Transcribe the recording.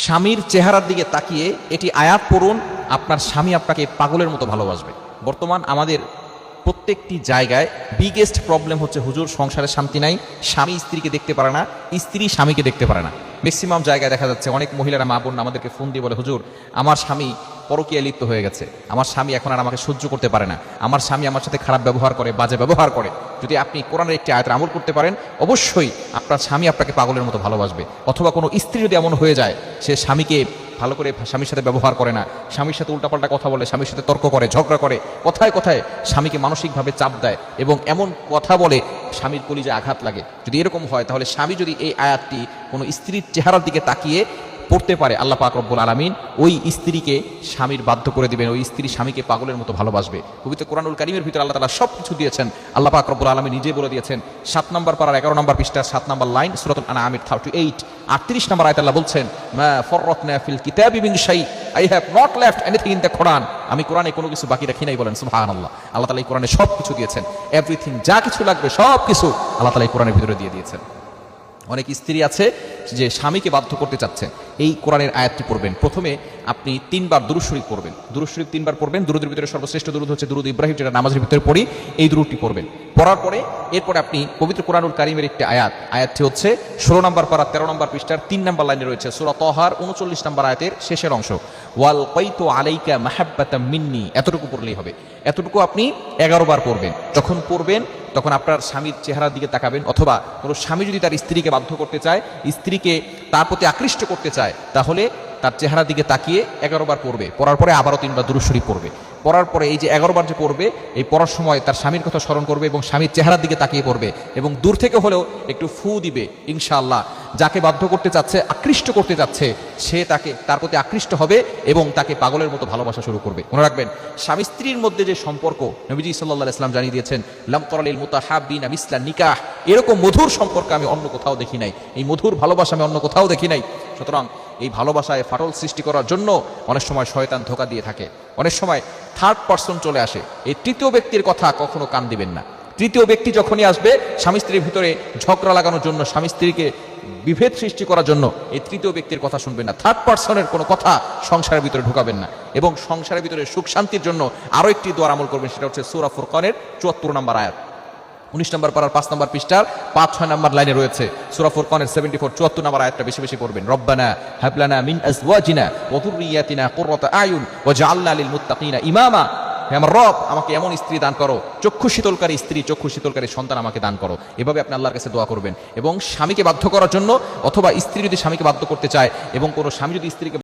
স্বামীর চেহারার দিকে তাকিয়ে এটি আয়াত পড়ুন, আপনার স্বামী আপনাকে পাগলের মতো ভালোবাসবে। বর্তমান আমাদের প্রত্যেকটি জায়গায় বিগেস্ট প্রবলেম হচ্ছে হুজুর সংসারে শান্তি নাই, স্বামী স্ত্রীকে দেখতে পারে না, স্ত্রী স্বামীকে দেখতে পারে না। ম্যাক্সিমাম জায়গায় দেখা যাচ্ছে অনেক মহিলারা, মা বোন আমাদেরকে ফোন দিয়ে বলে, হুজুর আমার স্বামী পরকীয়ায় লিপ্ত হয়ে গেছে, আমার স্বামী এখন আর আমাকে সহ্য করতে পারে না, আমার স্বামী আমার সাথে খারাপ ব্যবহার করে, বাজে ব্যবহার করে। যদি আপনি কোরআনের একটি আয়াতের আমল করতে পারেন, অবশ্যই আপনার স্বামী আপনাকে পাগলের মতো ভালোবাসবে। অথবা কোনো স্ত্রী যদি এমন হয়ে যায় সে স্বামীকে ভালো করে স্বামীর সাথে ব্যবহার করে না, স্বামীর সাথে উল্টাপাল্টা কথা বলে, স্বামীর সাথে তর্ক করে, ঝগড়া করে, কথায় কথায় স্বামীকে মানসিকভাবে চাপ দেয় এবং এমন কথা বলে স্বামীর কলিজায় আঘাত লাগে, যদি এরকম হয় তাহলে স্বামী যদি এই আয়াতটি কোনো স্ত্রীর চেহারার দিকে তাকিয়ে পড়তে পারে, আল্লাহ পাক রব্বুল আলামিন ওই স্ত্রীকে স্বামীর বাধ্য করে দিবেন, ওই স্ত্রী স্বামীকে পাগলের মতো ভালোবাসবে। পবিত্র কোরআনুল কারীমের ভিতরে আল্লাহ তাআলা সব কিছু দিয়েছেন। আল্লাহ পাক রব্বুল আলামিন নিজে বলে দিয়েছেন 7 নম্বর পারার 11 নম্বর পৃষ্ঠার 7 নম্বর লাইন, সূরাতুল আনআমের 38 38 নম্বর আয়াতে আল্লাহ বলছেন, মা ফাররাতনা ফিল কিতাবি মিন শাই, I have not left anything in the Quran. আমি কোরআনে কোনো কিছু বাকি রাখি নাই, বলেন সুবহানাল্লাহ। আল্লাহ তাআলা এই কোরআনে সব কিছু দিয়েছেন, এভরিথিং, যা কিছু লাগবে সব কিছু আল্লাহ তাআলা এই কোরআনের ভিতরে দিয়ে দিয়েছেন। অনেক স্ত্রী আছে যে স্বামীকে বাধ্য করতে চাচ্ছেন, এই কোরআনের আয়াতটি পড়বেন। প্রথমে আপনি 3 বার দুরূদ শরীফ পড়বেন, দুরূদ শরীফ 3 বার পড়বেন। দুরূদের ভিতরে সর্বশ্রেষ্ঠ দুরূদ হচ্ছে দুরূদ ইব্রাহিম, যেটা নামাজের ভিতরে পড়ি, এই দুরূদটি পড়বেন। পড়ার পরে এরপরে আপনি পবিত্র কোরআনুল কারীমের একটি আয়াতটি হচ্ছে 16 নম্বর পারা 13 নম্বর পৃষ্ঠার 3 নম্বর লাইনে রয়েছে, সূরা তাহার 39 নম্বর আয়াতের শেষের অংশ, ওয়াল কাইতু আলাইকা মাহাব্বাতাম মিন্নি। এতটুকু পড়লেই হবে, এতটুকু আপনি 11 বার পড়বেন। যখন পড়বেন তখন আপনার স্বামীর চেহারার দিকে তাকাবেন, অথবা কোনো স্বামী যদি তার স্ত্রীকে বাধ্য করতে চায়, স্ত্রীকে তার প্রতি আকৃষ্ট করতে চায়, তাহলে তার চেহারার দিকে তাকিয়ে 11 বার পড়বে। পড়ার পরে আবারও 3 বার দুরূদ শরীফ পড়বে। পড়ার পরে এই যে 11 বার যে পড়বে, এই পড়ার সময় তার স্বামীর কথা স্মরণ করবে এবং স্বামীর চেহারার দিকে তাকিয়ে পড়বে এবং দূর থেকে হলেও একটু ফু দিবে। ইনশাআল্লাহ যাকে বাধ্য করতে চাচ্ছে, আকৃষ্ট করতে চাচ্ছে, সে তার প্রতি আকৃষ্ট হবে এবং তাকে পাগলের মতো ভালোবাসা শুরু করবে। মনে রাখবেন, স্বামী স্ত্রীর মধ্যে যে সম্পর্ক, নবীজি সাল্লাল্লাহু আলাইহি ওয়াসাল্লাম জানিয়ে দিয়েছেন, লাম তারালিল মুতাহাব্বিনা মিসলা নিকাহ, এরকম মধুর সম্পর্ক আমি অন্য কোথাও দেখি নাই, এই মধুর ভালোবাসা আমি অন্য কোথাও দেখি নাই। সুতরাং এই ভালোবাসায় ফাটল সৃষ্টি করার জন্য অনেক সময় শয়তান ধোঁকা দিয়ে থাকে, অনেক সময় থার্ড পারসন চলে আসে। এই তৃতীয় ব্যক্তির কথা কখনো কান দিবেন না। তৃতীয় ব্যক্তি যখনই আসবে স্বামী স্ত্রীর ভিতরে ঝগড়া লাগানোর জন্য, স্বামী স্ত্রীকে বিভেদ সৃষ্টি করার জন্য, এই তৃতীয় ব্যক্তির কথা শুনবেন না। থার্ড পারসনের কোনো কথা সংসারের ভিতরে ঢুকাবেন না। এবং সংসারের ভিতরে সুখ শান্তির জন্য আরো একটি দোয়ার আমল করবেন, সেটা হচ্ছে সূরা ফুরকানের 74 নম্বর আয়াত, 19 নম্বর পারার 5 নম্বর পৃষ্ঠার 5-6 নম্বর লাইনে রয়েছে। সূরা ফুরকানের 74 নম্বর আয়াতটা বেশি বেশি পড়বেন। রব্বানা হাব লানা মিন আজওয়াজিনা ওয়া যুররিয়াতিনা কুররাতা আয়ুন ওয়াজআলনা লিল মুত্তাকিনা ইমামা। হে আমার রব, আমাকে এমন স্ত্রী দান করো, চক্ষু শীতলকারী স্ত্রী, চক্ষু শীতলকারী সন্তান আমাকে দান করো। এভাবে আপনি আল্লাহর কাছে দোয়া করবেন। এবং স্বামীকে বাধ্য করার জন্য, অথবা স্ত্রী যদি স্বামীকে বাধ্য করতে চায় এবং কোনো স্বামী যদি স্ত্রীকে